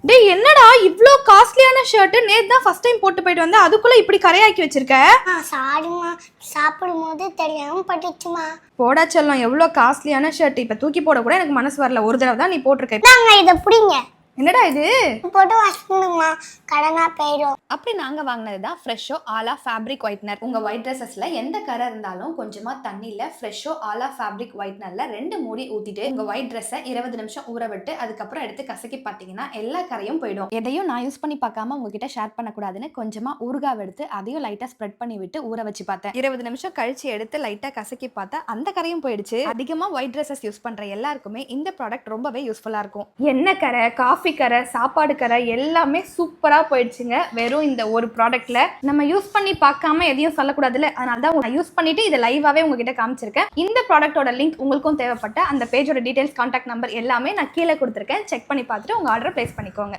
டேய் என்னடா இவ்ளோ காஸ்ட்லியான ஷர்ட் நேத்து தான் ஃபர்ஸ்ட் டைம் போட்டு போயிட்டு வந்தா அதுக்குள்ள இப்படி கரையாக்கி வச்சிருக்க? சாரிம்மா, சாப்பிடும்போது தெரியாம பட்டுச்சுமா. போடா செல்லம், எவ்ளோ காஸ்ட்லியான ஷர்ட் இப்ப தூக்கி போட கூட எனக்கு மனசு வரல. ஒரு தடவை தான் நீ போட்டிருக்க. நாங்க இத புடிங்க. என்னடா இது? போட்டு வாஷ் பண்ணுமா, கடனா போயிடும். அப்படி நாங்க வாங்கினது தான் ஃப்ரெஷோ ஆலா ஃபேப்ரிக் ஒயிட்னர். உங்க ஒயிட் ட்ரெஸ்ஸஸ்ல எந்த கரை இருந்தாலும் கொஞ்சமா தண்ணியில ஃப்ரெஷோ ஆலா ஃபேப்ரிக் ஒயிட்னர்ல 2 மூடி ஊத்திட்டு உங்க ஒயிட் ட்ரெஸ்ஸை 20 நிமிஷம் ஊற விட்டு அதுக்கப்புறம் எடுத்து கசக்கி பார்த்தீங்கன்னா எல்லா கரையும் போயிடும். எதையும் நான் யூஸ் பண்ணி பார்க்காம உங்ககிட்ட ஷேர் பண்ணக்கூடாதுன்னு கொஞ்சமா ஊறுகாய் எடுத்து அதையும் லைட்டா ஸ்ப்ரெட் பண்ணி விட்டு ஊற வச்சு பார்த்தேன். 20 நிமிஷம் கழிச்சு எடுத்து லைட்டா கசக்கி பார்த்தா அந்த கரையும் போயிடுச்சு. அதிகமா ஒயிட் ட்ரெஸ்ஸஸ் யூஸ் பண்ற எல்லாருக்குமே இந்த ப்ராடக்ட் ரொம்பவே யூஸ்ஃபுல்லா இருக்கும். எண்ணெய் கரை, காஃபி கரை, சாப்பாடு கரை எல்லாமே சூப்பரா போயிடுச்சுங்க வெறும் இந்த ஒரு ப்ராடக்ட்ல. நம்ம யூஸ் பண்ணி பார்க்காம எதையும் சொல்லக்கூடாதுல்ல, அதனால தான் யூஸ் பண்ணிட்டு இதை லைவாவே உங்ககிட்ட காமிச்சிருக்கேன். இந்த ப்ராடக்ட்டோட லிங்க் உங்களுக்கும் தேவைப்பட்ட அந்த பேஜோட டீடைல்ஸ், கான்டாக்ட் நம்பர் எல்லாமே நான் கீழே கொடுத்துருக்கேன். செக் பண்ணி பார்த்துட்டு உங்க ஆர்டரை பிளேஸ் பண்ணிக்கோங்க.